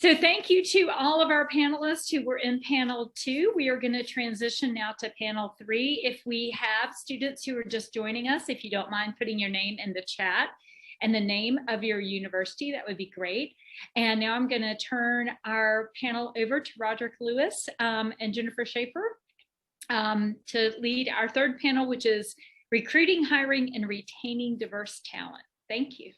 So thank you to all of our panelists who were in panel 2. We are going to transition now to panel 3. If we have students who are just joining us, if you don't mind putting your name in the chat and the name of your university, that would be great. And now I'm going to turn our panel over to Roderick Lewis and Jennifer Schaefer to lead our third panel, which is recruiting, hiring, and retaining diverse talent. Thank you.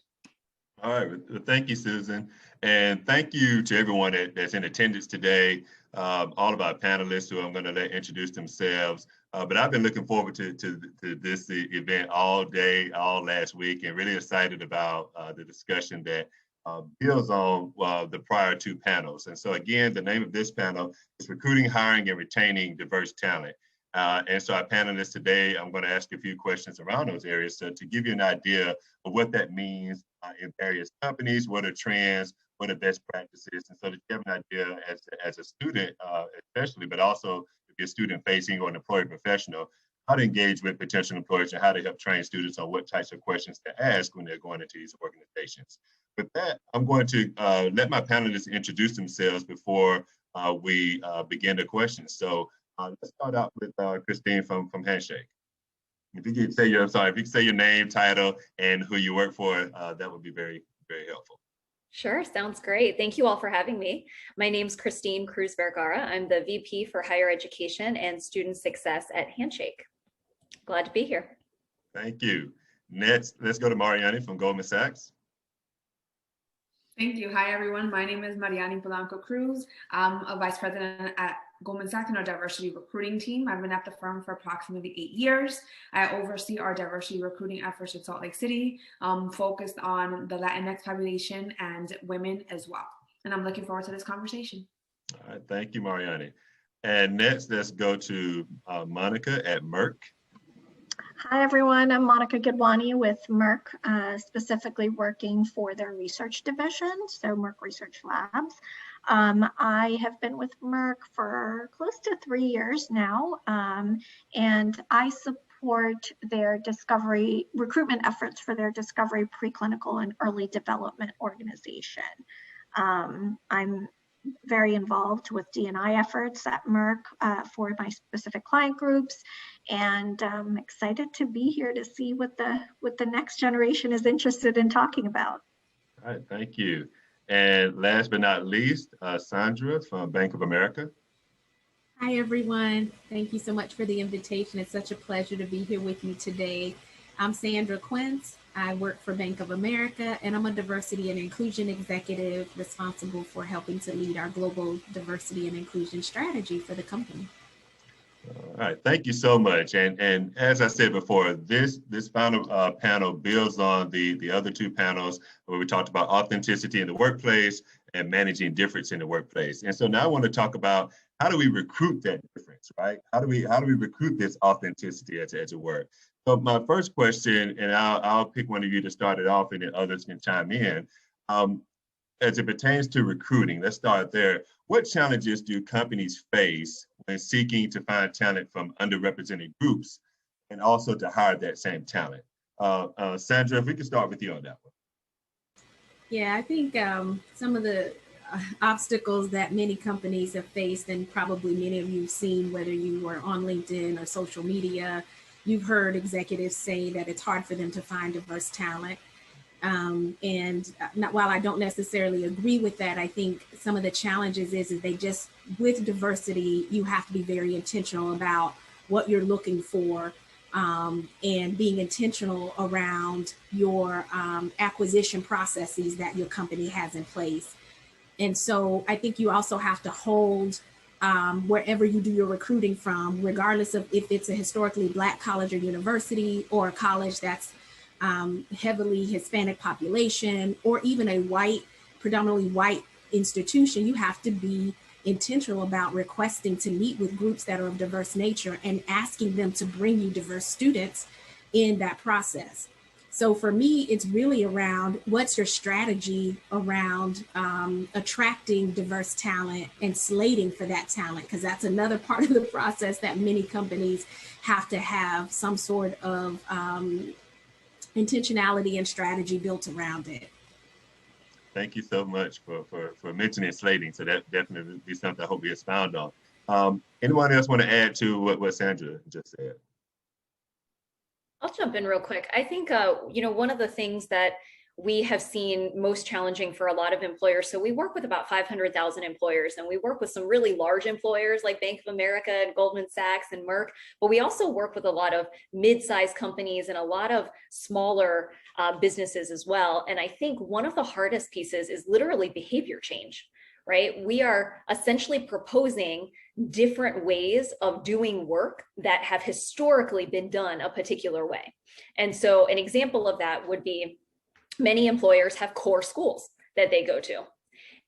All right, well, thank you, Susan. And thank you to everyone that's in attendance today, all of our panelists who I'm going to let introduce themselves. But I've been looking forward to this event all day, all last week, and really excited about the discussion that builds on the prior 2 panels. And so again, the name of this panel is Recruiting, Hiring, and Retaining Diverse Talent. And so our panelists today, I'm going to ask a few questions around those areas to give you an idea of what that means in various companies, what are trends, what are best practices, and so that you have an idea as a student, especially, but also if you're student facing or an employee professional, how to engage with potential employers and how to help train students on what types of questions to ask when they're going into these organizations. With that, I'm going to let my panelists introduce themselves before we begin the questions. So let's start out with Christine from Handshake. If you could say your, if you could say your name, title, and who you work for, that would be very, very helpful. Sure, sounds great. Thank you all for having me. My name's Christine Cruz Vergara. I'm the VP for Higher Education and Student Success at Handshake. Glad to be here. Thank you. Next, let's go to Mariani from Goldman Sachs. Thank you. Hi, everyone. My name is Mariani Polanco Cruz. I'm a vice president at Goldman Sachs in our diversity recruiting team. I've been at the firm for approximately 8 years. I oversee our diversity recruiting efforts in Salt Lake City, focused on the Latinx population and women as well. And I'm looking forward to this conversation. All right, thank you, Mariani. And next, let's go to Monica at Merck. Hi, everyone. I'm Monica Goodwani with Merck, specifically working for their research division, so Merck Research Labs. I have been with Merck for close to 3 years now, and I support their discovery recruitment efforts for their discovery, preclinical, and early development organization. I'm very involved with D&I efforts at Merck for my specific client groups, and I'm excited to be here to see what the next generation is interested in talking about. All right, thank you. And last but not least, Sandra from Bank of America. Hi, everyone. Thank you so much for the invitation. It's such a pleasure to be here with you today. I'm Sandra Quince. I work for Bank of America, and I'm a diversity and inclusion executive responsible for helping to lead our global diversity and inclusion strategy for the company. All right, thank you so much. And as I said before, this final panel builds on the other 2 panels where we talked about authenticity in the workplace and managing difference in the workplace. And so now I want to talk about how do we recruit that difference, right? How do we recruit this authenticity at work? So my first question, and I'll pick one of you to start it off, and then others can chime in. As it pertains to recruiting, let's start there. What challenges do companies face when seeking to find talent from underrepresented groups and also to hire that same talent? Sandra, if we could start with you on that one. Yeah, I think some of the obstacles that many companies have faced, and probably many of you have seen, whether you are on LinkedIn or social media, you've heard executives say that it's hard for them to find diverse talent. While I don't necessarily agree with that, I think some of the challenges is they just, with diversity, you have to be very intentional about what you're looking for, and being intentional around your acquisition processes that your company has in place. And so I think you also have to hold wherever you do your recruiting from, regardless of if it's a historically Black college or university, or a college that's heavily Hispanic population, or even a predominantly white institution, you have to be intentional about requesting to meet with groups that are of diverse nature and asking them to bring you diverse students in that process. So for me, it's really around what's your strategy around attracting diverse talent and slating for that talent, because that's another part of the process that many companies have to have some sort of intentionality and strategy built around it. Thank you so much for mentioning slating. So that definitely be something I hope we expound on. Anyone else want to add to what Sandra just said? I'll jump in real quick. I think, one of the things that we have seen most challenging for a lot of employers. So we work with about 500,000 employers, and we work with some really large employers like Bank of America and Goldman Sachs and Merck, but we also work with a lot of mid-sized companies and a lot of smaller businesses as well. And I think one of the hardest pieces is literally behavior change, right? We are essentially proposing different ways of doing work that have historically been done a particular way. And so an example of that would be many employers have core schools that they go to.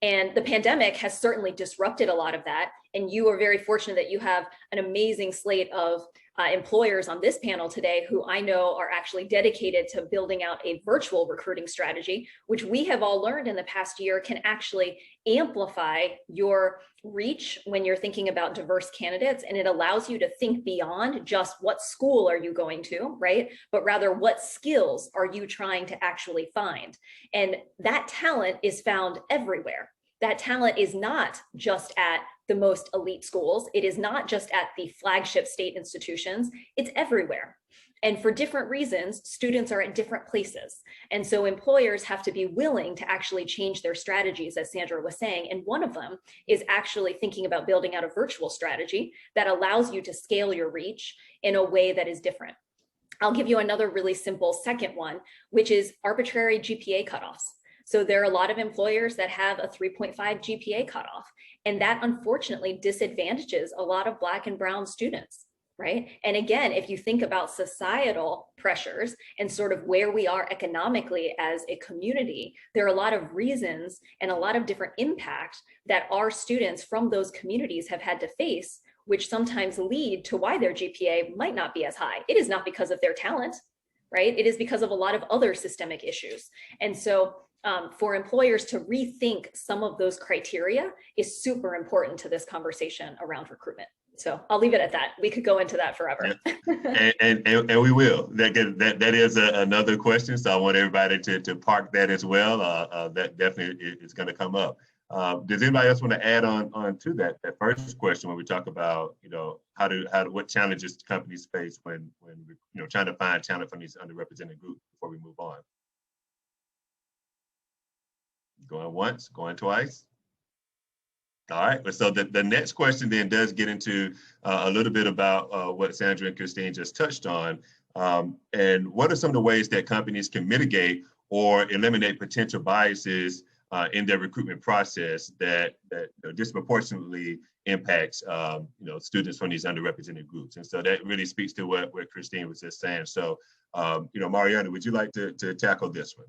And the pandemic has certainly disrupted a lot of that. And you are very fortunate that you have an amazing slate of employers on this panel today who I know are actually dedicated to building out a virtual recruiting strategy, which we have all learned in the past year can actually amplify your reach when you're thinking about diverse candidates. And it allows you to think beyond just what school are you going to, right? But rather what skills are you trying to actually find? And that talent is found everywhere. That talent is not just at the most elite schools. It is not just at the flagship state institutions. It's everywhere. And for different reasons, students are at different places. And so employers have to be willing to actually change their strategies, as Sandra was saying. And one of them is actually thinking about building out a virtual strategy that allows you to scale your reach in a way that is different. I'll give you another really simple second one, which is arbitrary GPA cutoffs. So there are a lot of employers that have a 3.5 GPA cutoff, and that unfortunately disadvantages a lot of Black and brown students, right? And again, if you think about societal pressures and sort of where we are economically as a community, there are a lot of reasons and a lot of different impact that our students from those communities have had to face, which sometimes lead to why their GPA might not be as high. It is not because of their talent, right? It is because of a lot of other systemic issues. And so for employers to rethink some of those criteria is super important to this conversation around recruitment. So I'll leave it at that. We could go into that forever. and we will. That is another question. So I want everybody to park that as well. That definitely is going to come up. Does anybody else want to add on to that first question when we talk about, what challenges companies face when trying to find talent from these underrepresented groups before we move on? Going once, going twice. All right, so the next question then does get into a little bit about what Sandra and Christine just touched on. And what are some of the ways that companies can mitigate or eliminate potential biases in their recruitment process that disproportionately impacts students from these underrepresented groups? And so that really speaks to what Christine was just saying. So, Mariana, would you like to tackle this one?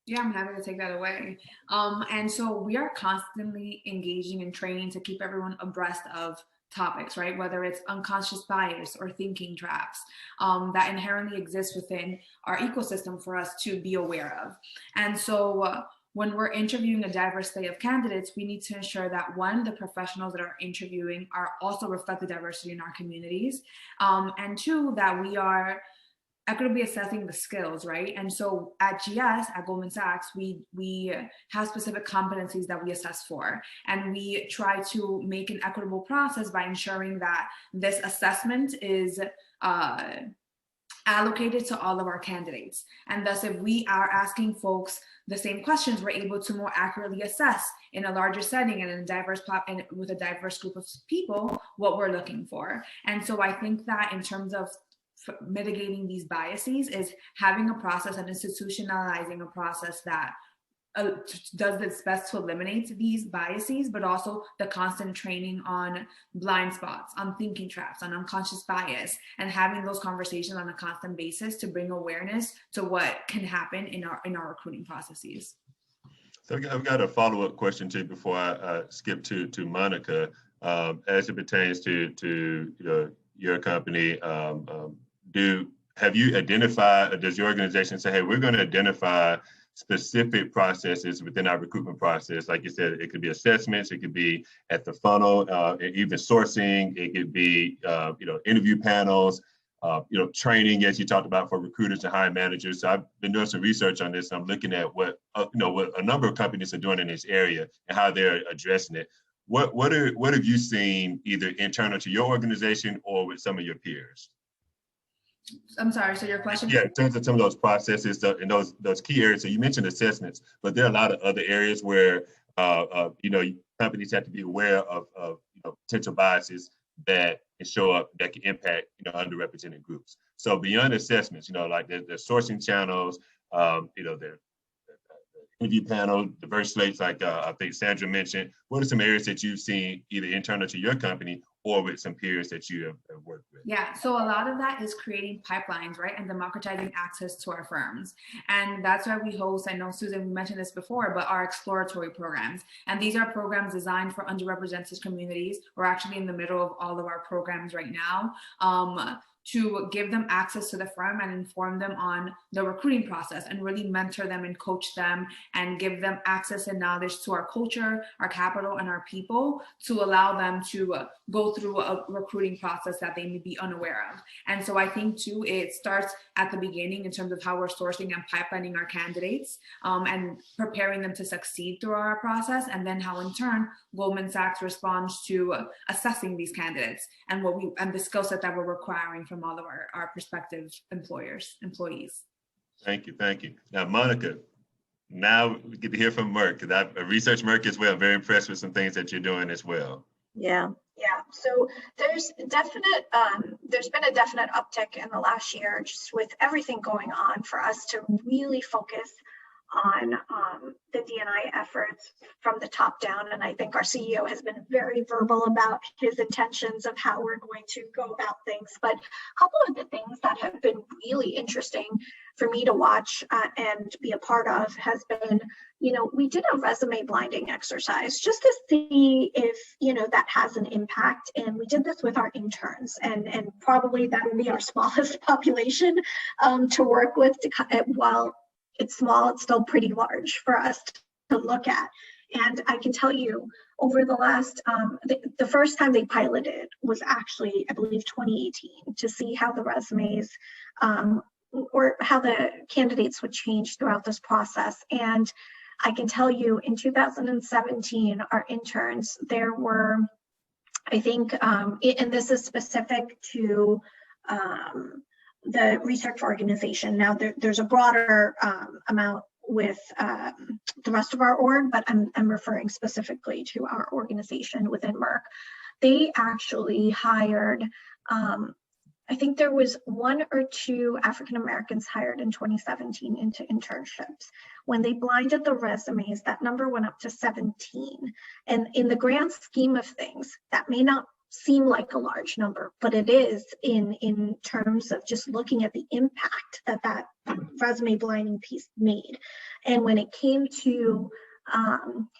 Yeah, I'm happy to take that away. And so we are constantly engaging in training to keep everyone abreast of topics, right? Whether it's unconscious bias or thinking traps that inherently exist within our ecosystem for us to be aware of. And so when we're interviewing a diverse slate of candidates, we need to ensure that one, the professionals that are interviewing are also reflect the diversity in our communities. And two, that we are equitably assessing the skills, right? And so at GS, at Goldman Sachs, we have specific competencies that we assess for. And we try to make an equitable process by ensuring that this assessment is allocated to all of our candidates. And thus, if we are asking folks the same questions, we're able to more accurately assess in a larger setting and in a diverse and with a diverse group of people what we're looking for. And so I think that in terms of mitigating these biases is having a process and institutionalizing a process that does its best to eliminate these biases, but also the constant training on blind spots, on thinking traps, on unconscious bias, and having those conversations on a constant basis to bring awareness to what can happen in our recruiting processes. So I've got a follow-up question to you before I skip to Monica, as it pertains to your company. Have you identified, or does your organization say, hey, we're going to identify specific processes within our recruitment process? Like you said, it could be assessments, it could be at the funnel, even sourcing, it could be interview panels. training, as you talked about, for recruiters and hiring managers. So I've been doing some research on this. And I'm looking at what a number of companies are doing in this area and how they're addressing it. What have you seen either internal to your organization or with some of your peers? I'm sorry, so your question? Yeah, in terms of some of those processes and those key areas. So you mentioned assessments, but there are a lot of other areas where companies have to be aware of potential biases that can show up that can impact underrepresented groups. So beyond assessments, like the sourcing channels, the interview panel, diverse slates, like I think Sandra mentioned. What are some areas that you've seen either internal to your company or with some peers that you have worked with? Yeah, so a lot of that is creating pipelines, right? And democratizing access to our firms. And that's why we host, I know Susan mentioned this before, but our exploratory programs. And these are programs designed for underrepresented communities. We're actually in the middle of all of our programs right now. To give them access to the firm and inform them on the recruiting process and really mentor them and coach them and give them access and knowledge to our culture, our capital, and our people to allow them to go through a recruiting process that they may be unaware of. And so I think too, it starts at the beginning in terms of how we're sourcing and pipelining our candidates and preparing them to succeed through our process, and then how in turn Goldman Sachs responds to assessing these candidates and the skill set that we're requiring from all of our prospective employees. Thank you. Now, Monica, now we get to hear from Merck, because I've researched Merck as well. I'm very impressed with some things that you're doing as well. Yeah. So there's been a definite uptick in the last year, just with everything going on, for us to really focus on the D&I efforts from the top down. And I think our CEO has been very verbal about his intentions of how we're going to go about things. But a couple of the things that have been really interesting for me to watch and be a part of has been, we did a resume blinding exercise just to see if, that has an impact. And we did this with our interns, and probably that will be our smallest population to work with. While it's small, it's still pretty large for us to look at. And I can tell you, over the last, the first time they piloted was actually, I believe, 2018, to see how the resumes or how the candidates would change throughout this process. And I can tell you, in 2017, our interns, there were, I think, and this is specific to the research organization. Now there's a broader amount with the rest of our org, but I'm referring specifically to our organization within Merck. They actually hired, I think there was 1 or 2 African Americans hired in 2017 into internships. When they blinded the resumes, that number went up to 17. And in the grand scheme of things, that may not seem like a large number, but it is in terms of just looking at the impact that resume blinding piece made. And when it came to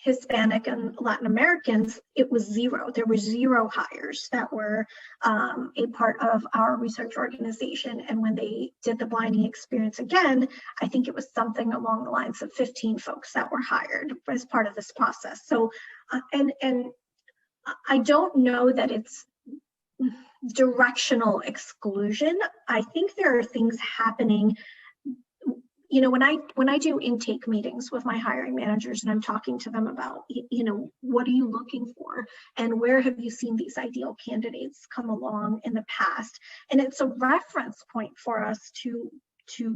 Hispanic and Latin Americans, it was 0. There were 0 hires that were a part of our research organization. And when they did the blinding experience again, I think it was something along the lines of 15 folks that were hired as part of this process. So, and I don't know that it's directional exclusion. I think there are things happening. When I do intake meetings with my hiring managers and I'm talking to them about, what are you looking for and where have you seen these ideal candidates come along in the past? And it's a reference point for us to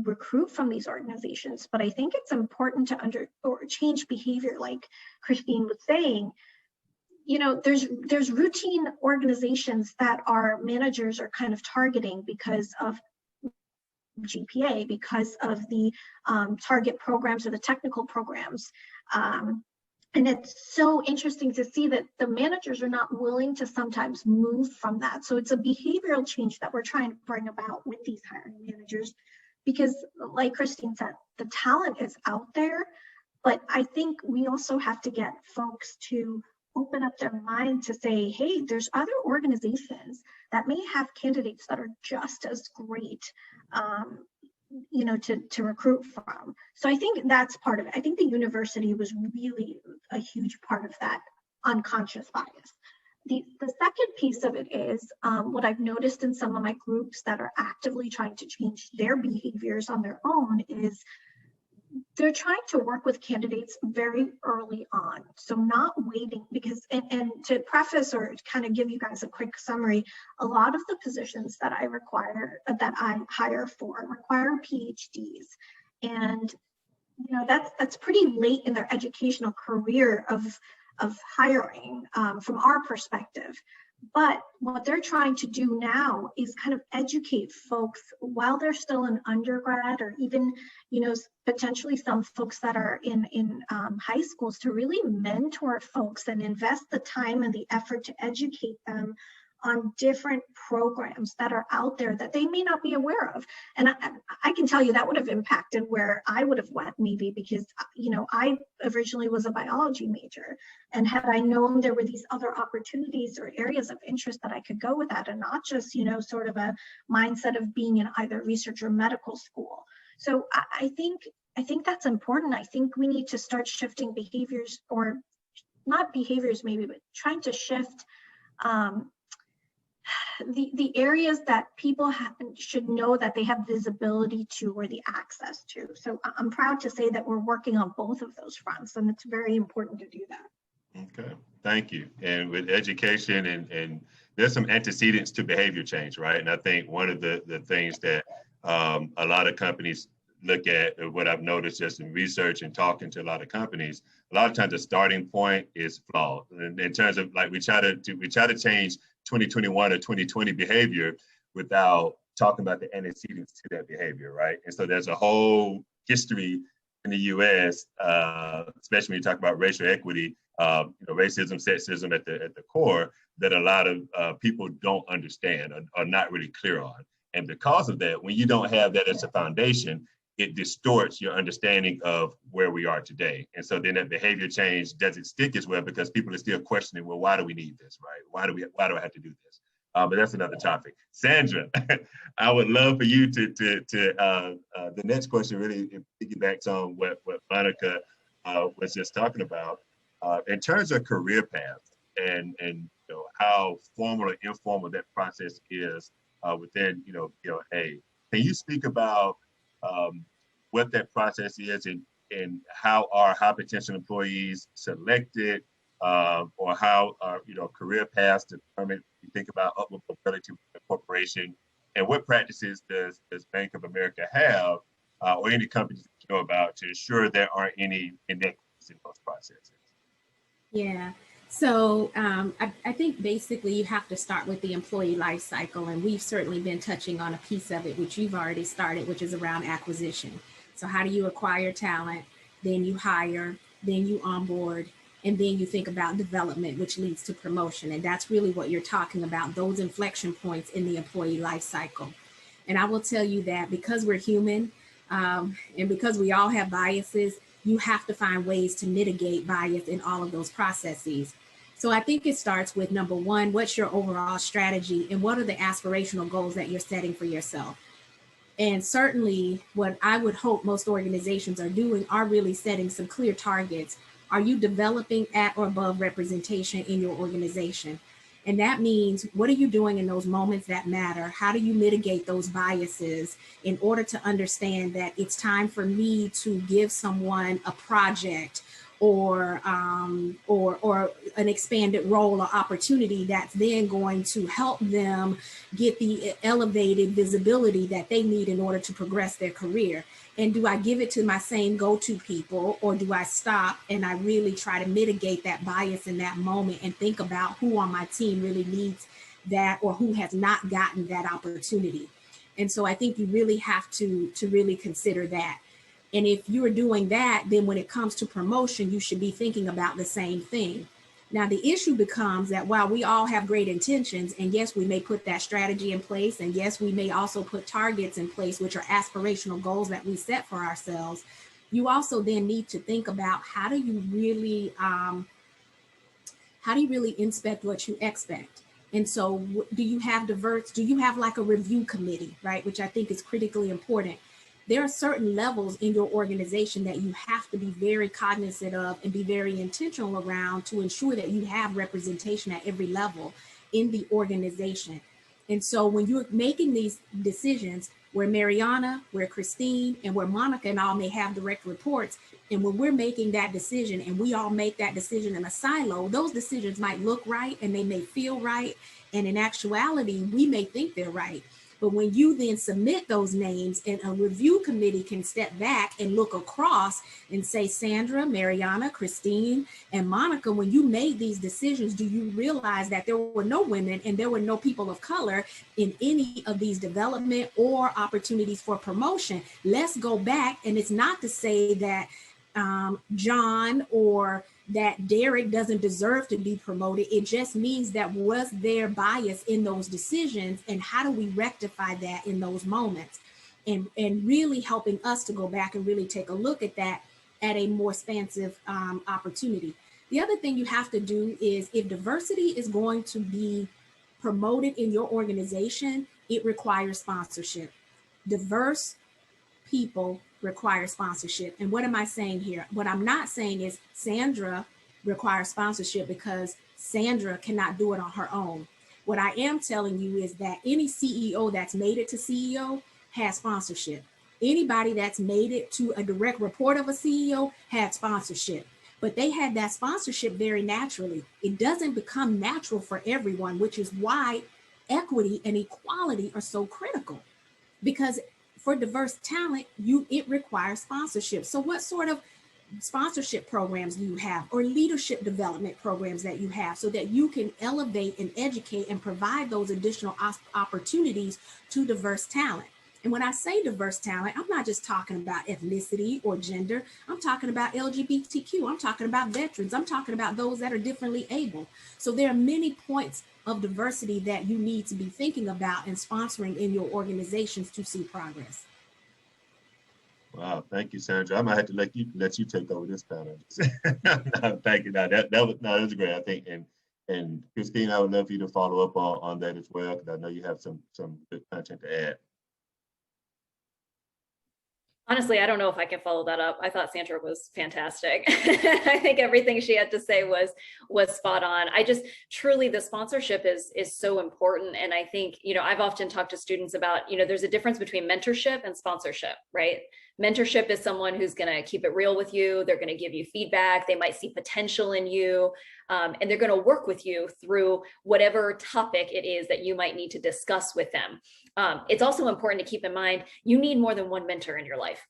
recruit from these organizations. But I think it's important to change behavior, like Christine was saying. There's routine organizations that our managers are kind of targeting because of GPA, because of the target programs or the technical programs. And it's so interesting to see that the managers are not willing to sometimes move from that. So it's a behavioral change that we're trying to bring about with these hiring managers, because like Christine said, the talent is out there, but I think we also have to get folks to open up their mind to say, hey, there's other organizations that may have candidates that are just as great, to recruit from. So I think that's part of it. I think the university was really a huge part of that unconscious bias. The second piece of it is what I've noticed in some of my groups that are actively trying to change their behaviors on their own is they're trying to work with candidates very early on. So not waiting, because, and to preface or to kind of give you guys a quick summary, a lot of the positions that I hire for require PhDs. And that's pretty late in their educational career of hiring from our perspective. But what they're trying to do now is kind of educate folks while they're still in undergrad, or even, potentially some folks that are in high schools, to really mentor folks and invest the time and the effort to educate them on different programs that are out there that they may not be aware of. And I can tell you that would have impacted where I would have went, maybe, because, I originally was a biology major, and had I known there were these other opportunities or areas of interest that I could go with that, and not just, sort of a mindset of being in either research or medical school. So I think that's important. I think we need to start shifting behaviors, or not behaviors maybe, but trying to shift the areas that people should know that they have visibility to, or the access to. So I'm proud to say that we're working on both of those fronts, and it's very important to do that. Okay, thank you. And with education, and there's some antecedents to behavior change, right? And I think one of the things that a lot of companies look at, or what I've noticed just in research and talking to a lot of companies, a lot of times the starting point is flawed. And in terms of, like, we try to change 2021 or 2020 behavior without talking about the antecedents to that behavior, right? And so there's a whole history in the US, especially when you talk about racial equity, racism, sexism at the core, that a lot of people don't understand, or are not really clear on. And because of that, when you don't have that as a foundation, it distorts your understanding of where we are today. And so then that behavior change doesn't stick as well, because people are still questioning, well, why do we need this, right? Why do I have to do this? But that's another topic. Sandra, I would love for you to the next question really piggybacks on what Monica was just talking about, in terms of career paths, and how formal or informal that process is within can you speak about what that process is, and how are high potential employees selected, or how are career paths determined? You think about upward mobility with the corporation, and what practices does Bank of America have, or any companies that you know about, to ensure there aren't any inequities in those processes? Yeah. So I think basically you have to start with the employee life cycle, and we've certainly been touching on a piece of it, which you've already started, which is around acquisition. So how do you acquire talent? Then you hire, then you onboard, and then you think about development, which leads to promotion. And that's really what you're talking about, those inflection points in the employee life cycle. And I will tell you that because we're human, and because we all have biases, you have to find ways to mitigate bias in all of those processes. So I think it starts with, number one, what's your overall strategy, and what are the aspirational goals that you're setting for yourself? And certainly what I would hope most organizations are doing are really setting some clear targets. Are you developing at or above representation in your organization? And that means, what are you doing in those moments that matter? How do you mitigate those biases in order to understand that it's time for me to give someone a project or an expanded role or opportunity that's then going to help them get the elevated visibility that they need in order to progress their career? And do I give it to my same go-to people, or do I stop and I really try to mitigate that bias in that moment and think about who on my team really needs that, or who has not gotten that opportunity? And so I think you really have to really consider that. And if you're doing that, then when it comes to promotion, you should be thinking about the same thing. Now, the issue becomes that while we all have great intentions, and yes, we may put that strategy in place, and yes, we may also put targets in place, which are aspirational goals that we set for ourselves, you also then need to think about how do you really inspect what you expect? And so do you have like a review committee, right? Which I think is critically important. there are certain levels in your organization that you have to be very cognizant of and be very intentional around to ensure that you have representation at every level in the organization. And so when you're making these decisions, where Mariana, where Christine, and where Monica and all may have direct reports, and when we're making that decision and we all make that decision in a silo, those decisions might look right and they may feel right. And in actuality, we may think they're right. But when you then submit those names and a review committee can step back and look across and say, Sandra, Mariana, Christine, and Monica, when you made these decisions, do you realize that there were no women and there were no people of color in any of these development or opportunities for promotion? Let's go back. And it's not to say that John or that Derek doesn't deserve to be promoted. It just means that was there bias in those decisions, and how do we rectify that in those moments? And really helping us to go back and really take a look at that at a more expansive opportunity. The other thing you have to do is, if diversity is going to be promoted in your organization, it requires sponsorship. Diverse people require sponsorship. And what am I saying here? What I'm not saying is Sandra requires sponsorship because Sandra cannot do it on her own. What I am telling you is that any CEO that's made it to CEO has sponsorship. Anybody that's made it to a direct report of a CEO had sponsorship, but they had that sponsorship very naturally. It doesn't become natural for everyone, which is why equity and equality are so critical, because for diverse talent, it requires sponsorship. So what sort of sponsorship programs do you have, or leadership development programs that you have, so that you can elevate and educate and provide those additional opportunities to diverse talent? And when I say diverse talent, I'm not just talking about ethnicity or gender. I'm talking about LGBTQ. I'm talking about veterans. I'm talking about those that are differently able. So there are many points of diversity that you need to be thinking about and sponsoring in your organizations to see progress. Wow, thank you, Sandra. I might have to let you take over this panel. No, thank you. No, that was great. I think, and Christine, I would love for you to follow up on that as well, because I know you have some good content to add. Honestly, I don't know if I can follow that up. I thought Sandra was fantastic. I think everything she had to say was spot on. I just truly, the sponsorship is so important. And I think, I've often talked to students about, there's a difference between mentorship and sponsorship, right? Mentorship is someone who's going to keep it real with you. They're going to give you feedback. They might see potential in you, and they're going to work with you through whatever topic it is that you might need to discuss with them. It's also important to keep in mind, you need more than one mentor in your life,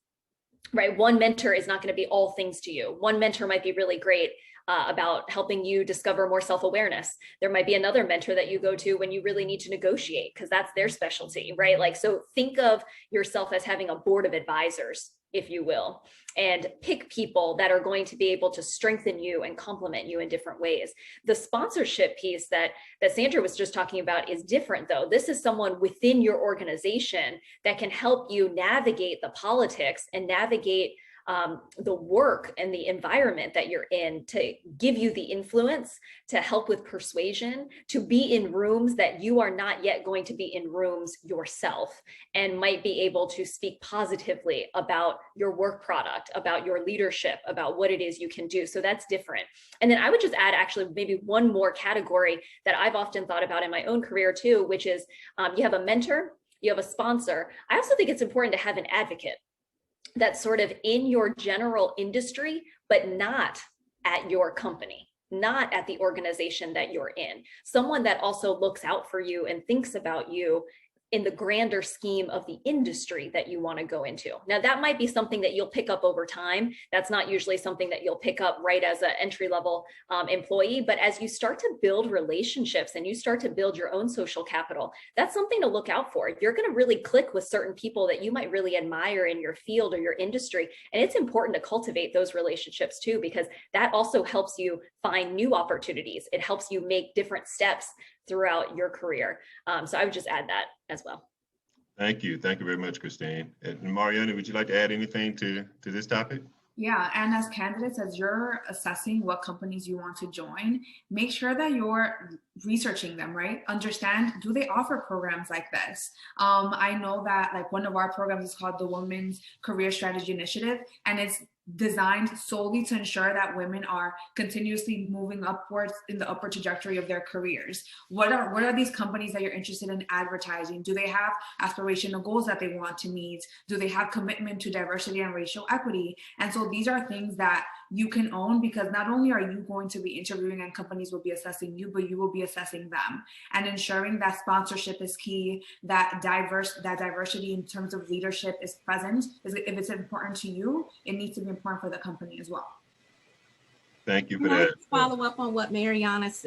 right? One mentor is not going to be all things to you. One mentor might be really great about helping you discover more self-awareness. There might be another mentor that you go to when you really need to negotiate, because that's their specialty, right? So think of yourself as having a board of advisors, if you will, and pick people that are going to be able to strengthen you and complement you in different ways. The sponsorship piece that Sandra was just talking about is different, though. This is someone within your organization that can help you navigate the politics and navigate the work and the environment that you're in, to give you the influence, to help with persuasion, to be in rooms that you are not yet going to be in rooms yourself, and might be able to speak positively about your work product, about your leadership, about what it is you can do. So that's different. And then I would just add actually maybe one more category that I've often thought about in my own career too, which is you have a mentor, you have a sponsor. I also think it's important to have an advocate that's sort of in your general industry, but not at your company, not at the organization that you're in. Someone that also looks out for you and thinks about you in the grander scheme of the industry that you want to go into. Now, that might be something that you'll pick up over time. That's not usually something that you'll pick up right as an entry-level employee, but as you start to build relationships and you start to build your own social capital, that's something to look out for. You're going to really click with certain people that you might really admire in your field or your industry. And it's important to cultivate those relationships too, because that also helps you find new opportunities. It helps you make different steps throughout your career. So I would just add that as well. Thank you. Thank you very much, Christine. And Mariana, would you like to add anything to this topic? Yeah, and as candidates, as you're assessing what companies you want to join, make sure that you're researching them, right? Understand, do they offer programs like this? I know that like one of our programs is called the Women's Career Strategy Initiative, and it's designed solely to ensure that women are continuously moving upwards in the upward trajectory of their careers. What are these companies that you're interested in advertising? Do they have aspirational goals that they want to meet? Do they have commitment to diversity and racial equity? And so these are things that you can own, because not only are you going to be interviewing and companies will be assessing you, but you will be assessing them, and ensuring that sponsorship is key, that diversity in terms of leadership is present. If it's important to you, it needs to be important for the company as well. Thank you for Can I that. follow up on what Mariana Yes.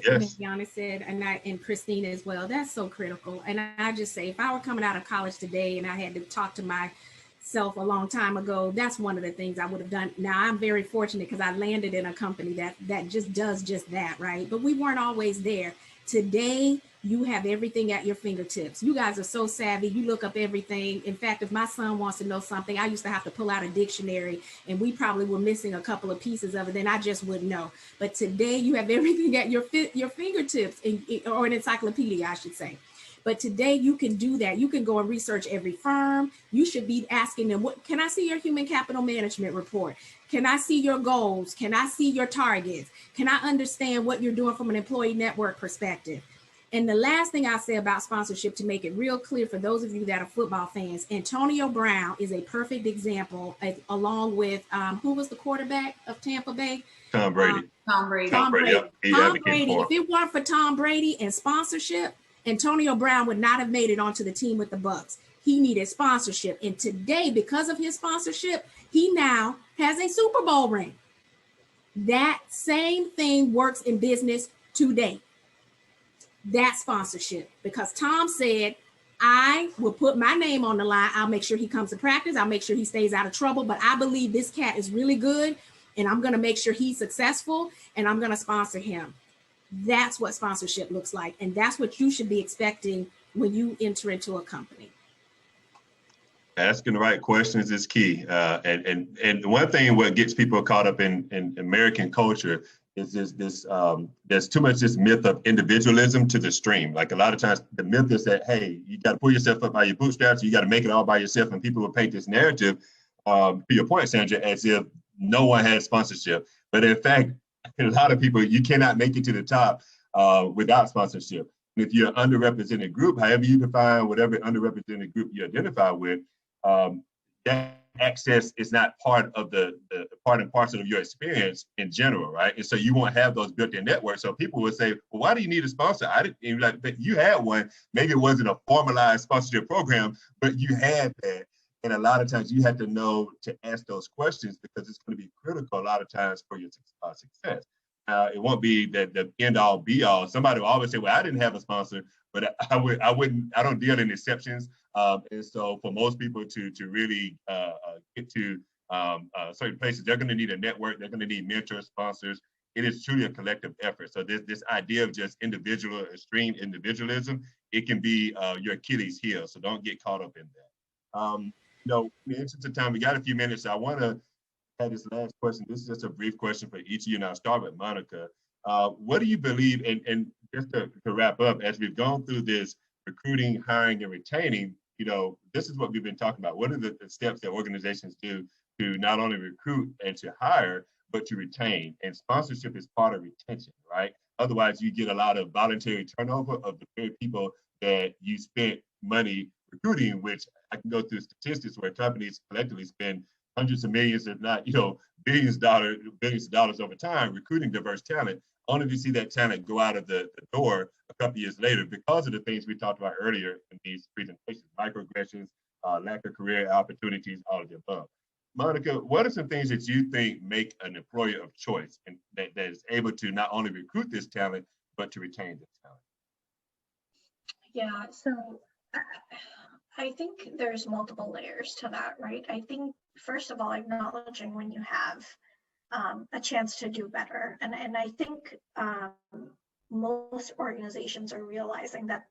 said, and Christina as well? That's so critical. And I just say, if I were coming out of college today and I had to talk to myself a long time ago, that's one of the things I would have done. Now, I'm very fortunate because I landed in a company that just does just that, right? But we weren't always there. Today, you have everything at your fingertips. You guys are so savvy. You look up everything. In fact, if my son wants to know something, I used to have to pull out a dictionary, and we probably were missing a couple of pieces of it, then I just wouldn't know. But today you have everything at your fingertips, or an encyclopedia, I should say. But today you can do that. You can go and research every firm. You should be asking them, what can I see your human capital management report? Can I see your goals? Can I see your targets? Can I understand what you're doing from an employee network perspective? And the last thing I say about sponsorship, to make it real clear for those of you that are football fans, Antonio Brown is a perfect example, along with, who was the quarterback of Tampa Bay? Tom Brady. Tom Brady. Tom Brady. Yep. Tom Brady. If it weren't for Tom Brady and sponsorship, Antonio Brown would not have made it onto the team with the Bucs. He needed sponsorship. And today, because of his sponsorship, he now has a Super Bowl ring. That same thing works in business today. That's sponsorship, because Tom said, I will put my name on the line. I'll make sure he comes to practice. I'll make sure he stays out of trouble. But I believe this cat is really good, and I'm going to make sure he's successful, and I'm going to sponsor him. That's what sponsorship looks like. And that's what you should be expecting when you enter into a company. Asking the right questions is key. And one thing what gets people caught up in American culture is this there's too much this myth of individualism to the stream. Like a lot of times the myth is that, hey, you got to pull yourself up by your bootstraps, you got to make it all by yourself, and people will paint this narrative, to your point, Sandra, as if no one has sponsorship. But in fact, a lot of people, you cannot make it to the top without sponsorship. And if you're an underrepresented group, however you define whatever underrepresented group you identify with, that access is not part of the part and parcel of your experience in general, right? And so you won't have those built-in networks. So people would say, well, why do you need a sponsor? I didn't like, but you had one. Maybe it wasn't a formalized sponsorship program, but you had that. And a lot of times you have to know to ask those questions, because it's going to be critical a lot of times for your success. It won't be the end all be all. Somebody will always say, well, I didn't have a sponsor, but I don't deal in exceptions. And so for most people to really get to certain places, they're going to need a network. They're going to need mentors, sponsors. It is truly a collective effort. So this idea of just extreme individualism, it can be your Achilles heel. So don't get caught up in that. In the interest of time, we got a few minutes. So I want to have this last question. This is just a brief question for each of you, and I'll start with Monica. What do you believe, and just to wrap up, as we've gone through this recruiting, hiring, and retaining, this is what we've been talking about. What are the steps that organizations do to not only recruit and to hire, but to retain? And sponsorship is part of retention, right? Otherwise, you get a lot of voluntary turnover of the very people that you spent money recruiting, which I can go through statistics where companies collectively spend hundreds of millions, if not, billions of dollars over time recruiting diverse talent, only to see that talent go out of the door a couple years later because of the things we talked about earlier in these presentations: microaggressions, lack of career opportunities, all of the above. Monica, what are some things that you think make an employer of choice and that is able to not only recruit this talent, but to retain this talent? Yeah, so I think there's multiple layers to that, right? I think, first of all, acknowledging when you have a chance to do better. And I think most organizations are realizing that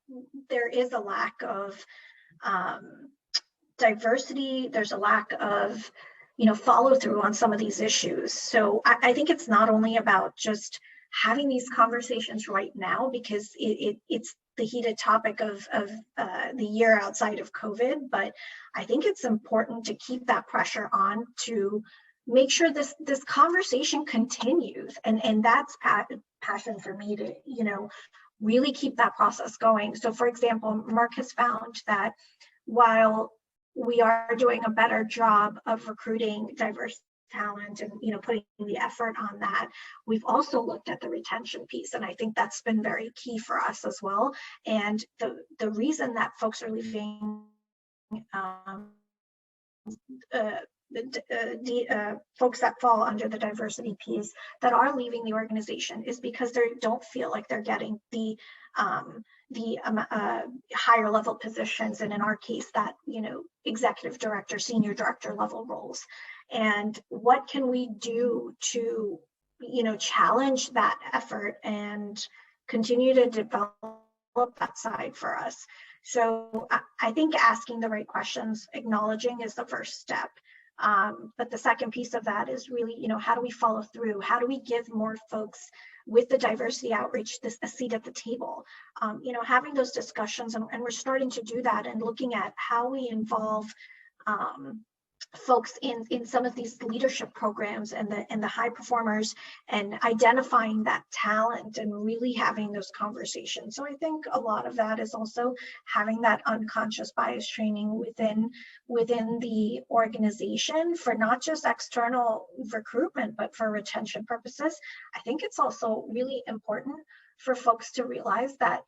there is a lack of diversity. There's a lack of follow through on some of these issues. So I think it's not only about just having these conversations right now, because it's the heated topic of the year outside of COVID, but I think it's important to keep that pressure on to make sure this conversation continues, and that's passion for me to really keep that process going. So for example, Merck has found that while we are doing a better job of recruiting diverse talent and putting the effort on that, we've also looked at the retention piece, and I think that's been very key for us as well. And the reason that folks are leaving, folks that fall under the diversity piece that are leaving the organization, is because they don't feel like they're getting the higher level positions, and in our case that executive director, senior director level roles. And what can we do to challenge that effort and continue to develop that side for us? So I think asking the right questions, acknowledging, is the first step. But the second piece of that is really, how do we follow through? How do we give more folks with the diversity outreach a seat at the table? Having those discussions, and we're starting to do that, and looking at how we involve folks in some of these leadership programs and the high performers, and identifying that talent and really having those conversations. So I think a lot of that is also having that unconscious bias training within the organization for not just external recruitment, but for retention purposes. I think it's also really important for folks to realize that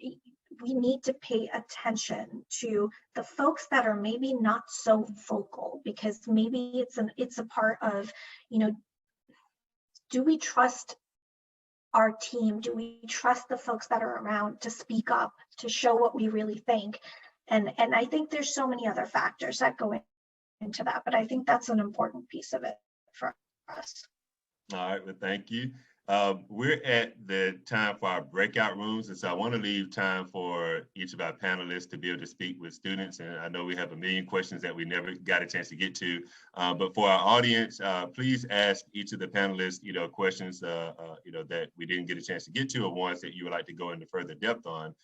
we need to pay attention to the folks that are maybe not so vocal, because maybe it's a part of, do we trust our team? Do we trust the folks that are around to speak up, to show what we really think? And I think there's so many other factors that go into that, but I think that's an important piece of it for us. All right, well, thank you. We're at the time for our breakout rooms, and so I want to leave time for each of our panelists to be able to speak with students. And I know we have a million questions that we never got a chance to get to, but for our audience, please ask each of the panelists, questions, that we didn't get a chance to get to, or ones that you would like to go into further depth on.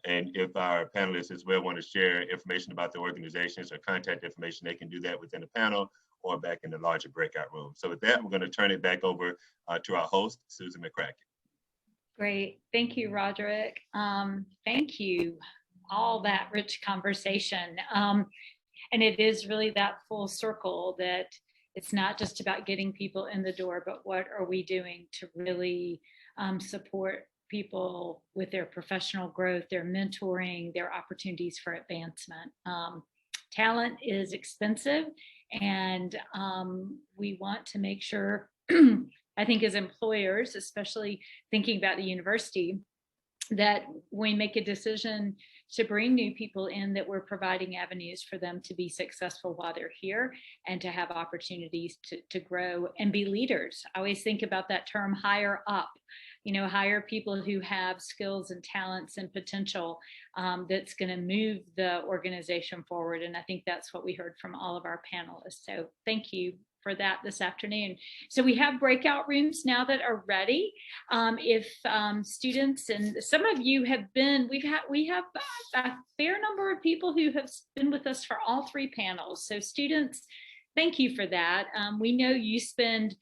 And if our panelists as well want to share information about the organizations or contact information, they can do that within the panel or back in the larger breakout room. So with that, we're going to turn it back over to our host, Susan McCracken. Great. Thank you, Roderick. Thank you. All that rich conversation. And it is really that full circle, that it's not just about getting people in the door, but what are we doing to really support people with their professional growth, their mentoring, their opportunities for advancement. Talent is expensive, and we want to make sure, I think as employers, especially thinking about the university, that when we make a decision to bring new people in, that we're providing avenues for them to be successful while they're here, and to have opportunities to grow and be leaders. I always think about that term, hire up. Hire people who have skills and talents and potential that's going to move the organization forward. And I think that's what we heard from all of our panelists. So thank you for that this afternoon. So we have breakout rooms now that are ready. If students, and some of you have been, we have a fair number of people who have been with us for all three panels. So students, thank you for that. We know you spend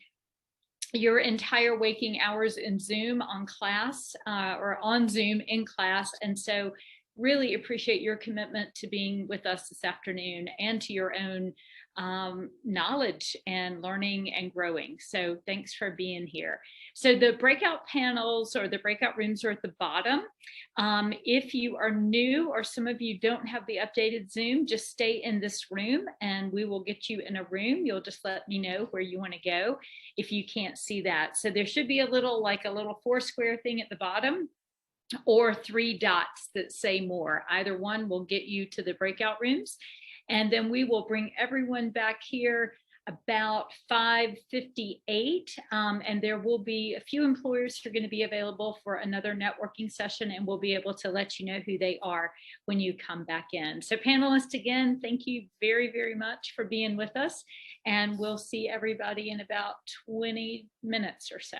your entire waking hours in Zoom on class or on Zoom in class. And so really appreciate your commitment to being with us this afternoon, and to your own knowledge and learning and growing. So thanks for being here. So the breakout panels or the breakout rooms are at the bottom. If you are new, or some of you don't have the updated Zoom, just stay in this room and we will get you in a room. You'll just let me know where you want to go if you can't see that. So there should be a little 4-square thing at the bottom, or 3 dots that say more. Either one will get you to the breakout rooms. And then we will bring everyone back here about 5:58, and there will be a few employers who are going to be available for another networking session, and we'll be able to let you know who they are when you come back in. So panelists, again, thank you very, very much for being with us, and we'll see everybody in about 20 minutes or so.